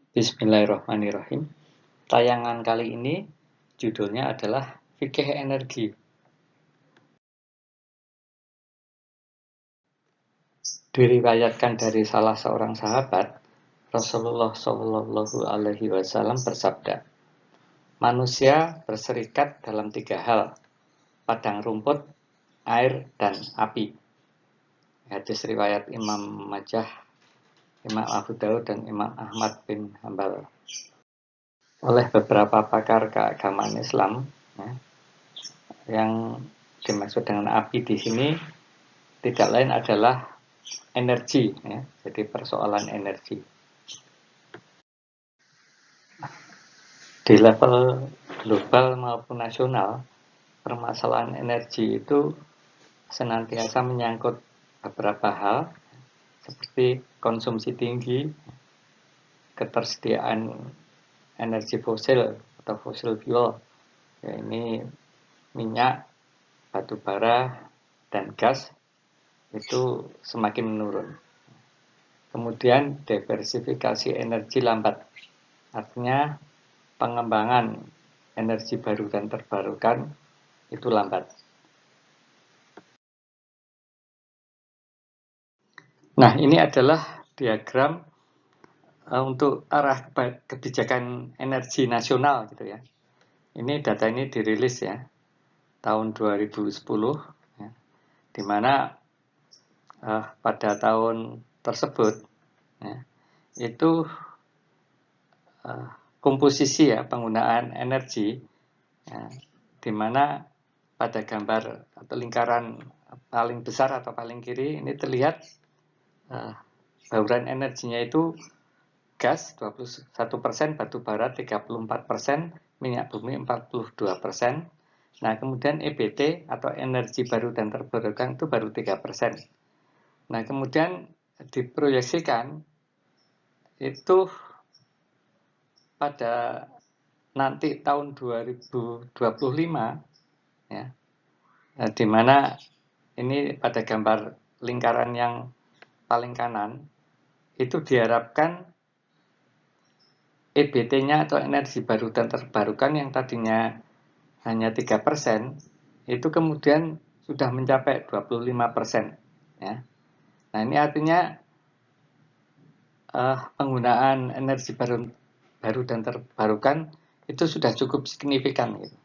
Bismillahirrahmanirrahim. Tayangan kali ini judulnya adalah Fikih Energi. Diriwayatkan dari salah seorang sahabat, Rasulullah Shallallahu Alaihi Wasallam bersabda, manusia berserikat dalam 3 hal: padang rumput, air, dan api. Hadis riwayat Imam Majah, Imam Abu Daud, dan Imam Ahmad bin Hambal. Oleh beberapa pakar keagamaan Islam, yang dimaksud dengan api di sini tidak lain adalah energi, jadi persoalan energi. Di level global maupun nasional, permasalahan energi itu senantiasa menyangkut beberapa hal, seperti konsumsi tinggi, ketersediaan energi fosil atau fossil fuel, ini minyak, batu bara, dan gas itu semakin menurun. Kemudian diversifikasi energi lambat, artinya pengembangan energi baru dan terbarukan itu lambat. Nah, ini adalah diagram untuk arah kebijakan energi nasional gitu ya. Ini data ini dirilis ya tahun 2010 ya, di mana pada tahun tersebut ya, itu komposisi ya penggunaan energi ya, di mana pada gambar atau lingkaran paling besar atau paling kiri ini terlihat bauran energinya itu gas 21%, batu bara 34%, minyak bumi 42%. Nah, kemudian EBT atau energi baru dan terbarukan itu baru 3%. Nah, kemudian diproyeksikan itu pada nanti tahun 2025 ya, di mana ini pada gambar lingkaran yang paling kanan itu diharapkan EBT-nya atau energi baru dan terbarukan yang tadinya hanya 3%, itu kemudian sudah mencapai 25%. Ya. Nah, ini artinya penggunaan energi baru dan terbarukan itu sudah cukup signifikan. Gitu.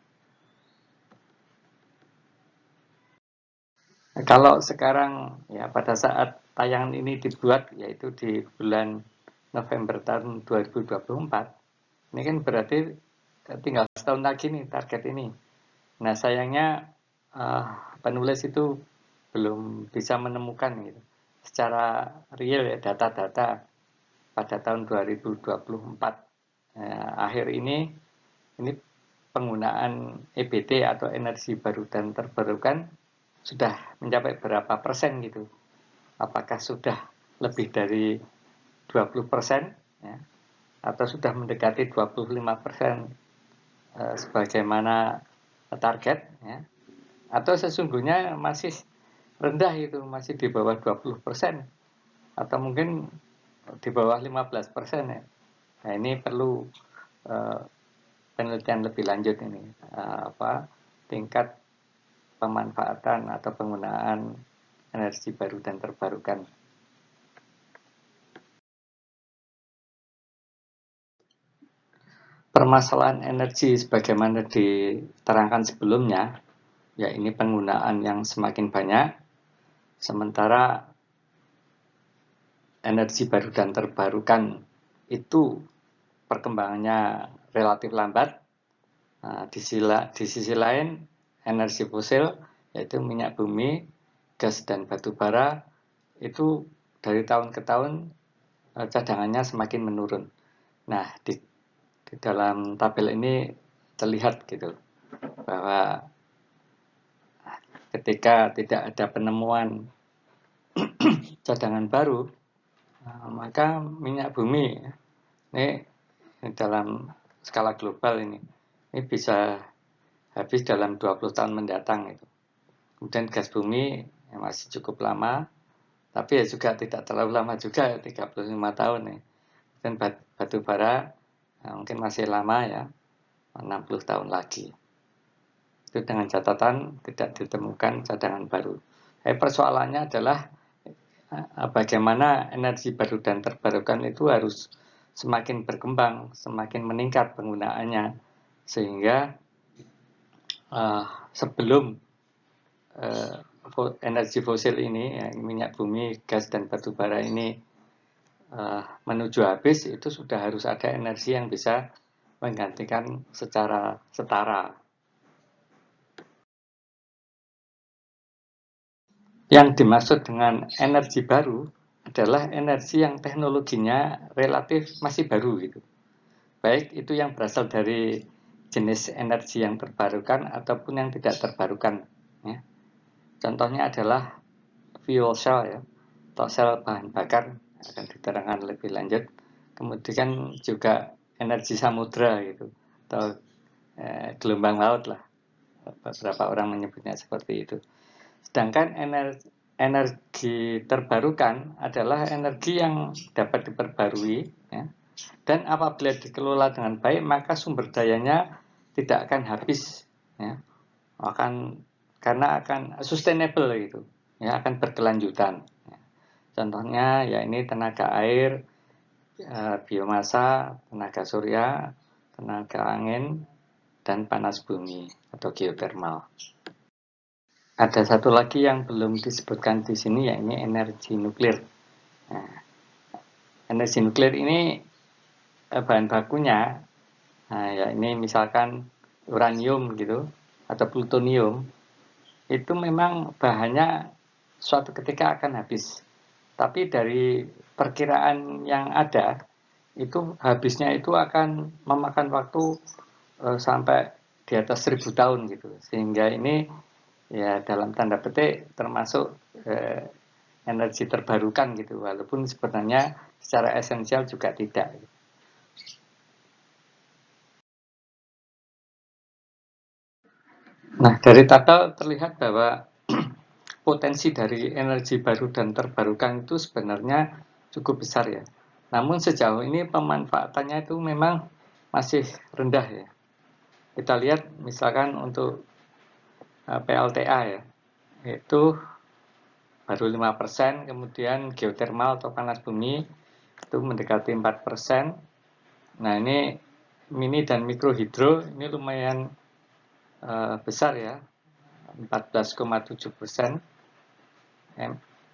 Nah, kalau sekarang ya pada saat tayangan ini dibuat, yaitu di bulan November tahun 2024, ini kan berarti tinggal setahun lagi nih target ini. Nah, sayangnya penulis itu belum bisa menemukan gitu, secara real ya data-data pada tahun 2024 akhir ini penggunaan EBT atau energi baru dan terbarukan sudah mencapai berapa persen gitu. Apakah sudah lebih dari 20% ya, atau sudah mendekati 25% sebagaimana target ya, atau sesungguhnya masih rendah itu, masih di bawah 20% atau mungkin di bawah 15% ya. Nah, ini perlu penelitian lebih lanjut ini, tingkat pemanfaatan atau penggunaan energi baru dan terbarukan. Permasalahan energi sebagaimana diterangkan sebelumnya, ya ini penggunaan yang semakin banyak, sementara energi baru dan terbarukan itu perkembangannya relatif lambat. Nah, di sisi lain, energi fosil, yaitu minyak bumi, gas, dan batu bara, itu dari tahun ke tahun cadangannya semakin menurun. Nah, di dalam tabel ini terlihat gitu bahwa ketika tidak ada penemuan cadangan baru, maka minyak bumi ini dalam skala global ini bisa habis dalam 20 tahun mendatang itu. Kemudian gas bumi masih cukup lama, tapi ya juga tidak terlalu lama juga, 35 tahun nih. dan batu bara mungkin masih lama ya, 60 tahun lagi. Itu dengan catatan tidak ditemukan cadangan baru. Persoalannya adalah bagaimana energi baru dan terbarukan itu harus semakin berkembang, semakin meningkat penggunaannya, sehingga sebelum energi fosil ini, ya, minyak bumi, gas, dan batu bara ini menuju habis, itu sudah harus ada energi yang bisa menggantikan secara setara. Yang dimaksud dengan energi baru adalah energi yang teknologinya relatif masih baru gitu. Baik itu yang berasal dari jenis energi yang terbarukan ataupun yang tidak terbarukan. Ya. Contohnya adalah fuel cell ya, atau sel bahan bakar, akan diterangkan lebih lanjut. Kemudian juga energi samudra gitu, atau gelombang laut lah. Beberapa orang menyebutnya seperti itu. Sedangkan energi terbarukan adalah energi yang dapat diperbarui, ya, dan apabila dikelola dengan baik maka sumber dayanya tidak akan habis, ya, karena akan sustainable gitu, ya, akan berkelanjutan. Contohnya ya ini tenaga air, biomasa, tenaga surya, tenaga angin, dan panas bumi atau geothermal. Ada satu lagi yang belum disebutkan di sini, yakni energi nuklir. Nah, energi nuklir ini bahan bakunya, ya ini misalkan uranium gitu atau plutonium, itu memang bahannya suatu ketika akan habis. Tapi dari perkiraan yang ada, itu habisnya itu akan memakan waktu sampai di atas 1000 tahun gitu. Sehingga ini ya dalam tanda petik termasuk energi terbarukan gitu, walaupun sebenarnya secara esensial juga tidak. Nah, dari tabel terlihat bahwa potensi dari energi baru dan terbarukan itu sebenarnya cukup besar ya. Namun sejauh ini pemanfaatannya itu memang masih rendah ya. Kita lihat misalkan untuk PLTA ya, itu baru 5%, kemudian geothermal atau panas bumi itu mendekati 4%. Nah ini mini dan mikro hidro ini lumayan besar ya, 14,7%.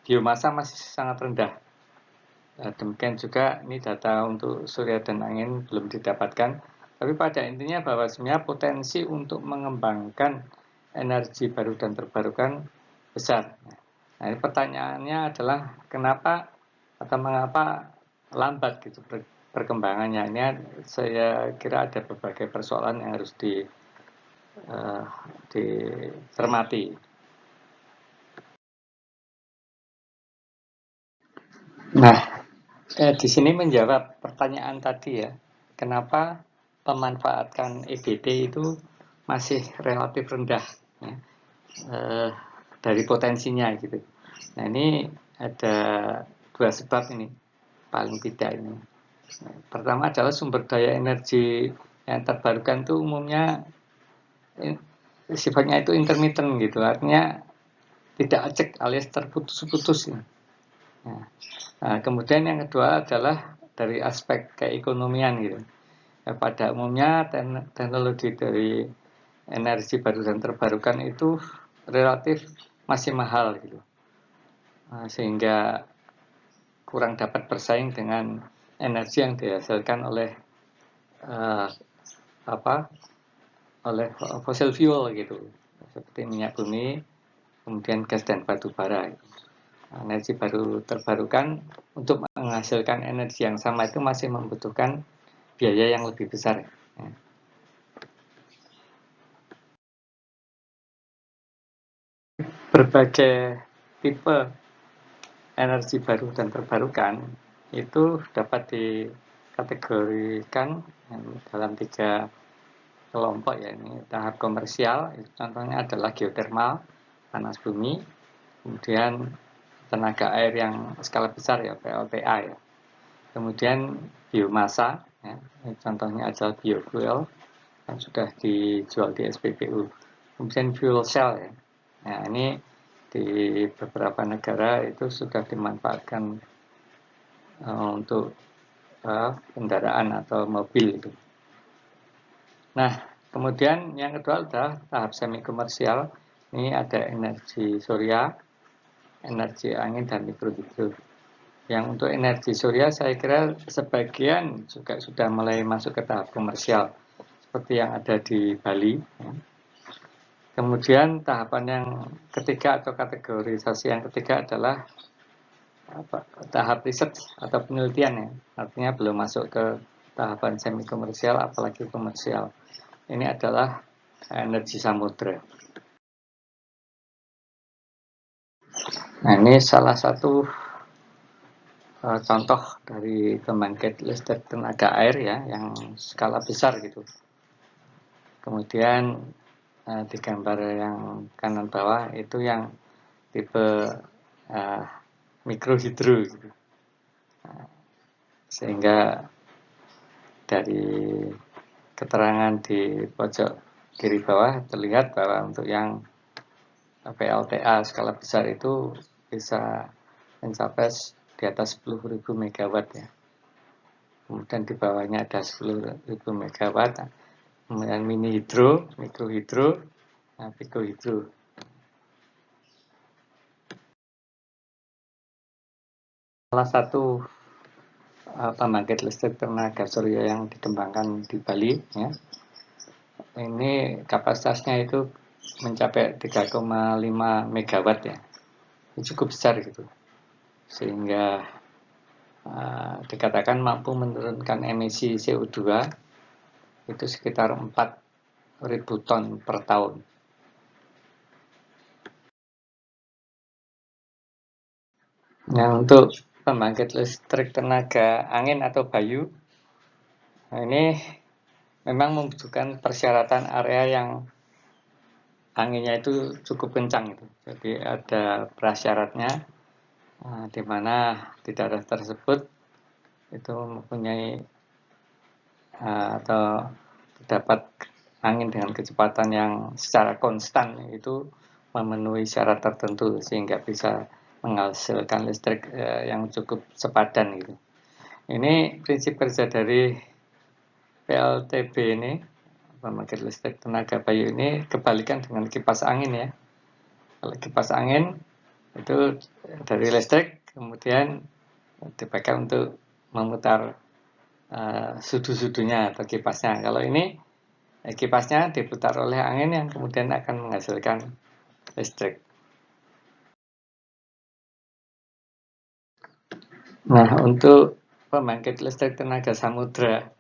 Biomasa masih sangat rendah. Demikian juga ini data untuk surya dan angin belum didapatkan. Tapi pada intinya bahwa sebenarnya potensi untuk mengembangkan energi baru dan terbarukan besar. Nah, pertanyaannya adalah kenapa atau mengapa lambat gitu perkembangannya. Ini saya kira ada berbagai persoalan yang harus dicermati. Nah, di sini menjawab pertanyaan tadi ya, kenapa pemanfaatan EBT itu masih relatif rendah ya, dari potensinya gitu. Nah ini ada dua sebab ini, paling tidak ini. Pertama adalah sumber daya energi yang terbarukan itu umumnya sifatnya itu intermittent gitu, artinya tidak acak alias terputus-putus. Nah, kemudian yang kedua adalah dari aspek keekonomian gitu. Pada umumnya teknologi dari energi baru dan terbarukan itu relatif masih mahal gitu. Sehingga kurang dapat bersaing dengan energi yang dihasilkan oleh oleh fossil fuel gitu, seperti minyak bumi, kemudian gas dan batu bara. Energi baru terbarukan untuk menghasilkan energi yang sama itu masih membutuhkan biaya yang lebih besar. Berbagai tipe energi baru dan terbarukan itu dapat dikategorikan dalam 3 kelompok ya. Ini tahap komersial, itu contohnya adalah geothermal, panas bumi, kemudian tenaga air yang skala besar ya, PLTA ya. Kemudian biomasa, ya, contohnya adalah biofuel yang sudah dijual di SPBU. Kemudian fuel cell, ya. Nah, ini di beberapa negara itu sudah dimanfaatkan untuk kendaraan atau mobil itu. Nah, kemudian yang kedua adalah tahap semi komersial. Ini ada energi surya, energi angin, dan mikrohidro. Yang untuk energi surya saya kira sebagian juga sudah mulai masuk ke tahap komersial, seperti yang ada di Bali. Kemudian tahapan yang ketiga atau kategorisasi yang ketiga adalah tahap riset atau penelitian, ya. Artinya belum masuk ke tahapan semi komersial apalagi komersial. Ini adalah energi samudera. Nah, ini salah satu contoh dari pembangkit listrik tenaga air, ya, yang skala besar gitu. Kemudian di gambar yang kanan bawah itu yang tipe mikrohidro gitu. Sehingga dari keterangan di pojok kiri bawah terlihat bahwa untuk yang PLTA skala besar itu bisa mencapai di atas 10.000 megawatt, ya. Kemudian di bawahnya ada 10.000 megawatt. Kemudian mini hidro, mikrohidro, picohidro. Salah satu pembangkit listrik tenaga surya yang dikembangkan di Bali, ya. Ini kapasitasnya itu mencapai 3,5 megawatt, ya. Ini cukup besar gitu. Sehingga dikatakan mampu menurunkan emisi CO2 itu sekitar 4.000 ton per tahun. Nah, untuk pembangkit listrik tenaga angin atau Bayu, nah ini memang membutuhkan persyaratan area yang anginnya itu cukup kencang gitu. Jadi ada prasyaratnya, di mana di daerah tersebut itu mempunyai atau dapat angin dengan kecepatan yang secara konstan itu memenuhi syarat tertentu sehingga bisa menghasilkan listrik yang cukup sepadan gitu. Ini prinsip kerja dari PLTB ini, pembangkit listrik tenaga Bayu ini, kebalikan dengan kipas angin, ya. Kalau kipas angin itu dari listrik kemudian dipakai untuk memutar sudu-sudunya atau kipasnya. Kalau ini kipasnya diputar oleh angin yang kemudian akan menghasilkan listrik. Nah, untuk pembangkit listrik tenaga samudra,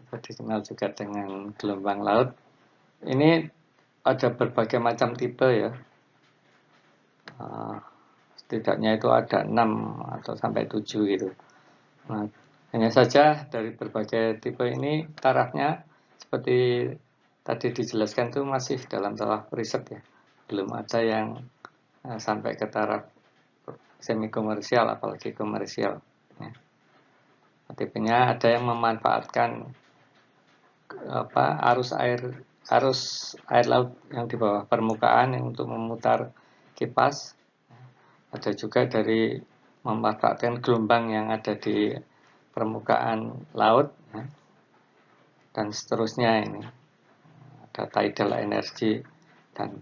dikenal juga dengan gelombang laut, ini ada berbagai macam tipe, ya. Setidaknya itu ada 6 atau sampai 7 gitu. Nah, hanya saja dari berbagai tipe ini tarafnya seperti tadi dijelaskan itu masih dalam tahap riset, ya. Belum ada yang sampai ke taraf semi komersial apalagi komersial, ya. Tipenya ada yang memanfaatkan arus air laut yang di bawah permukaan yang untuk memutar kipas. Ada juga dari memanfaatkan gelombang yang ada di permukaan laut, ya. Dan seterusnya ini ada tidal energy dan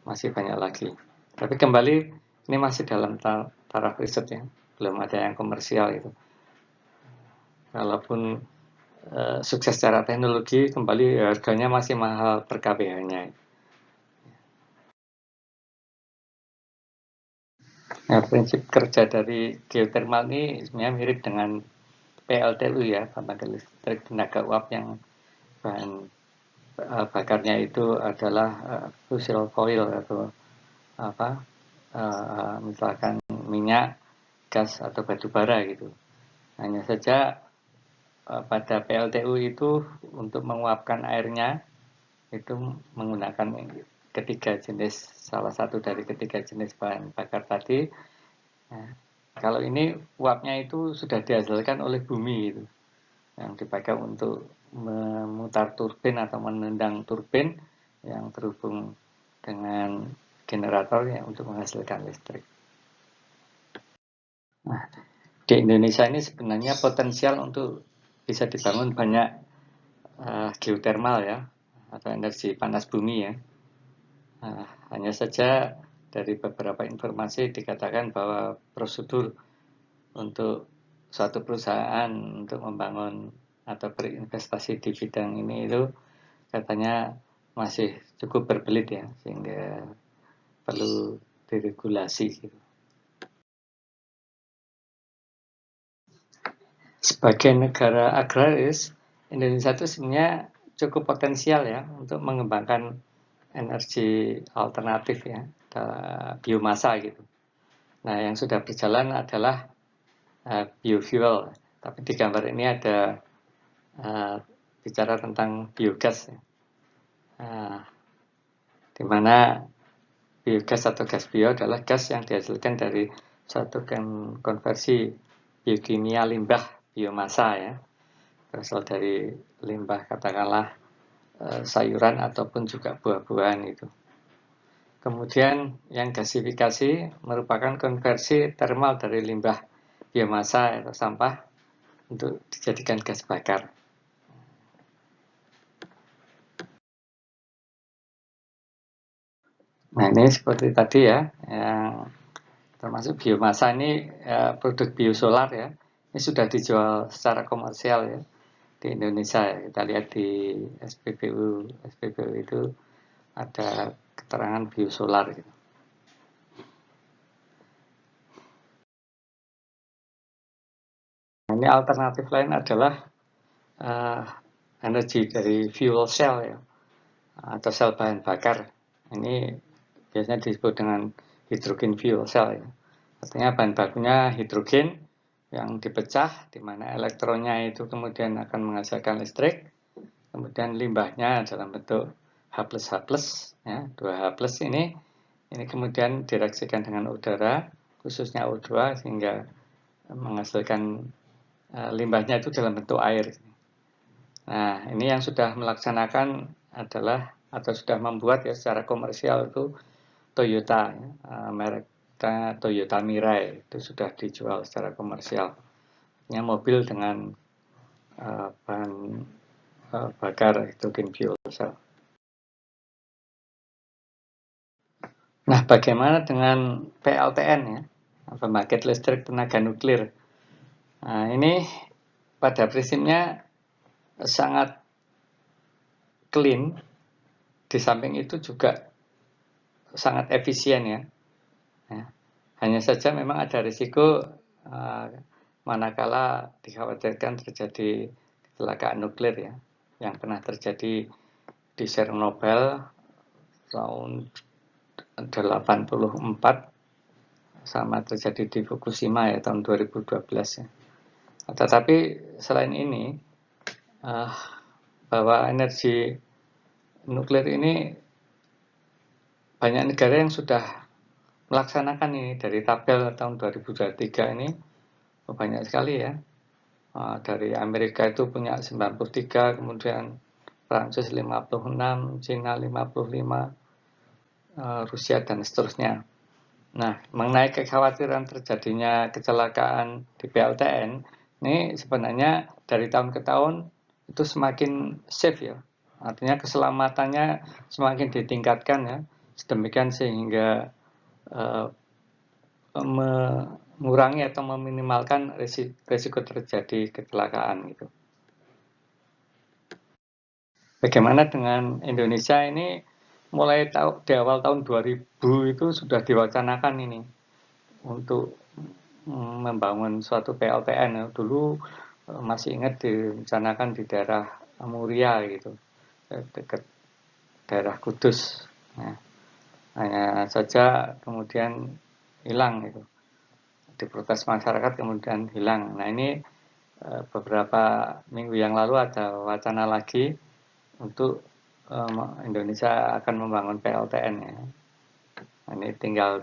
masih banyak lagi. Tapi kembali ini masih dalam taraf riset, ya, belum ada yang komersial itu. Walaupun sukses secara teknologi, kembali harganya masih mahal per kWh-nya. Nah, prinsip kerja dari geothermal ini sebenarnya mirip dengan PLTU, ya, pembangkit listrik tenaga uap yang bahan bakarnya itu adalah fossil fuel atau misalkan minyak, gas atau batu bara gitu. Hanya saja pada PLTU itu untuk menguapkan airnya itu menggunakan ketiga jenis, salah satu dari ketiga jenis bahan bakar tadi, ya. Kalau ini uapnya itu sudah dihasilkan oleh bumi itu, yang dipakai untuk memutar turbin atau menendang turbin yang terhubung dengan generator yang untuk menghasilkan listrik. Nah, di Indonesia ini sebenarnya potensial untuk bisa dibangun banyak geotermal ya, atau energi panas bumi ya. Nah, hanya saja dari beberapa informasi dikatakan bahwa prosedur untuk suatu perusahaan untuk membangun atau berinvestasi di bidang ini itu katanya masih cukup berbelit ya, sehingga perlu diregulasi gitu. Sebagai negara agraris, Indonesia itu sebenarnya cukup potensial ya untuk mengembangkan energi alternatif ya, biomasa gitu. Nah, yang sudah berjalan adalah biofuel. Tapi di gambar ini ada bicara tentang biogas ya. Di mana biogas atau gas bio adalah gas yang dihasilkan dari suatu konversi biokimia limbah biomasa ya, berasal dari limbah katakanlah sayuran ataupun juga buah-buahan itu. Kemudian yang gasifikasi merupakan konversi termal dari limbah biomasa atau sampah untuk dijadikan gas bakar. Nah, ini seperti tadi ya, yang termasuk biomasa ini produk biosolar ya. Ini sudah dijual secara komersial ya di Indonesia ya. Kita lihat di SPBU. SPBU itu ada keterangan biosolar gitu. Ini alternatif lain adalah energi dari fuel cell ya, atau sel bahan bakar. Ini biasanya disebut dengan hydrogen fuel cell ya. Artinya bahan bakunya hidrogen yang dipecah, di mana elektronnya itu kemudian akan menghasilkan listrik, kemudian limbahnya dalam bentuk H+H+, ya, 2H+ ini kemudian direaksikan dengan udara, khususnya O2, sehingga menghasilkan limbahnya itu dalam bentuk air. Nah, ini yang sudah melaksanakan adalah atau sudah membuat ya secara komersial itu Toyota, ya, mereknya Toyota Mirai itu sudah dijual secara komersial. Ini mobil dengan bahan bakar hidrogen fuel cell. Nah, bagaimana dengan PLTN ya, pembangkit listrik tenaga nuklir? Nah, ini pada prinsipnya sangat clean, di samping itu juga sangat efisien ya. Hanya saja memang ada risiko manakala dikhawatirkan terjadi kecelakaan nuklir ya, yang pernah terjadi di Chernobyl tahun 84 sama terjadi di Fukushima ya tahun 2012 ya. Tetapi selain ini bahwa energi nuklir ini banyak negara yang sudah melaksanakan ini. Dari tabel tahun 2023 ini banyak sekali ya. Dari Amerika itu punya 93, kemudian Prancis 56, Cina 55, Rusia dan seterusnya. Nah, mengenai kekhawatiran terjadinya kecelakaan di PLTN, ini sebenarnya dari tahun ke tahun itu semakin safe ya. Artinya keselamatannya semakin ditingkatkan ya. Sedemikian sehingga mengurangi atau meminimalkan risiko terjadi kecelakaan gitu. Bagaimana dengan Indonesia ini mulai di awal tahun 2000 itu sudah diwacanakan ini untuk membangun suatu PLTN ya. Dulu masih ingat direncanakan di daerah Muria gitu, dekat daerah Kudus. Nah, hanya saja kemudian hilang itu, diprotes masyarakat kemudian hilang. Nah, ini beberapa minggu yang lalu ada wacana lagi untuk Indonesia akan membangun PLTN ya. Ini tinggal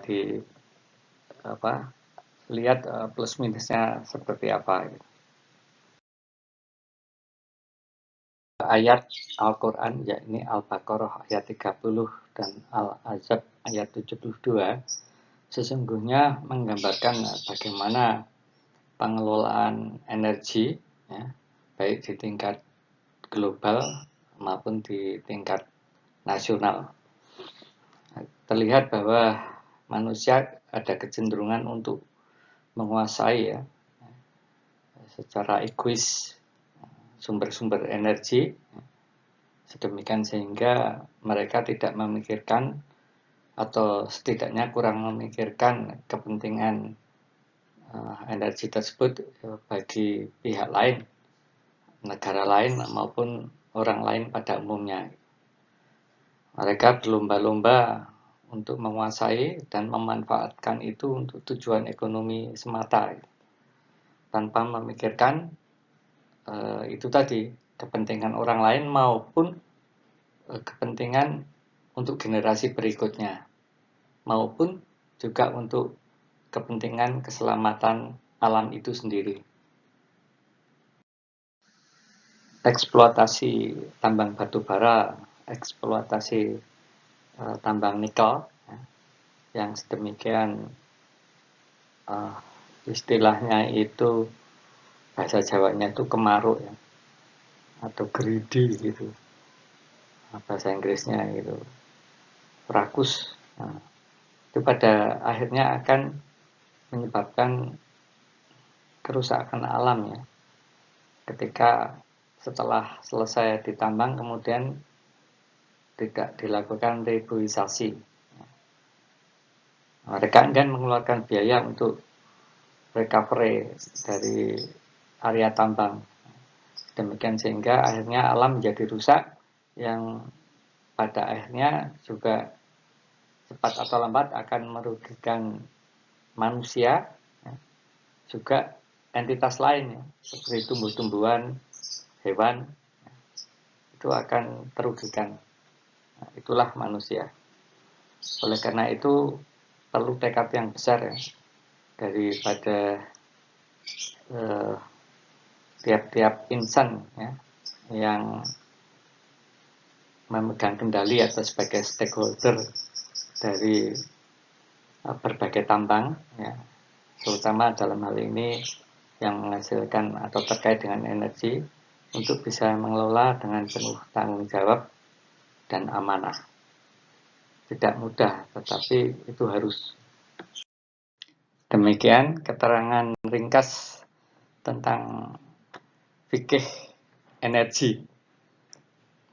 lihat plus minusnya seperti apa. Ayat Al-Quran, yakni Al-Baqarah ayat 30 dan Al-Ahzab ayat 72, sesungguhnya menggambarkan bagaimana pengelolaan energi, ya, baik di tingkat global maupun di tingkat nasional. Terlihat bahwa manusia ada kecenderungan untuk menguasai, ya, secara egois sumber-sumber energi, sedemikian sehingga mereka tidak memikirkan atau setidaknya kurang memikirkan kepentingan energi tersebut bagi pihak lain, negara lain maupun orang lain pada umumnya. Mereka berlomba-lomba untuk menguasai dan memanfaatkan itu untuk tujuan ekonomi semata, tanpa memikirkan itu tadi, kepentingan orang lain maupun kepentingan untuk generasi berikutnya, maupun juga untuk kepentingan keselamatan alam itu sendiri. Eksploitasi tambang batu bara, eksploitasi tambang nikel, ya, yang sedemikian istilahnya itu, bahasa Jawanya itu kemaruk, ya, atau greedy gitu, bahasa Inggrisnya gitu, rakus. Nah, itu pada akhirnya akan menyebabkan kerusakan alam, ya, ketika setelah selesai ditambang kemudian tidak dilakukan reboisasi. Mereka enggan mengeluarkan biaya untuk recovery dari area tambang. Demikian sehingga akhirnya alam menjadi rusak, yang pada akhirnya juga cepat atau lambat akan merugikan manusia, juga entitas lain, ya, seperti tumbuh-tumbuhan, hewan, itu akan terugikan. Nah, itulah manusia. Oleh karena itu perlu tekad yang besar, ya, daripada tiap-tiap insan, ya, yang memegang kendali atau sebagai stakeholder dari berbagai tambang, ya, terutama dalam hal ini yang menghasilkan atau terkait dengan energi, untuk bisa mengelola dengan penuh tanggung jawab dan amanah. Tidak mudah, tetapi itu harus. Demikian keterangan ringkas tentang fikih energi.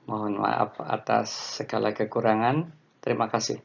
Mohon maaf atas segala kekurangan. Terima kasih.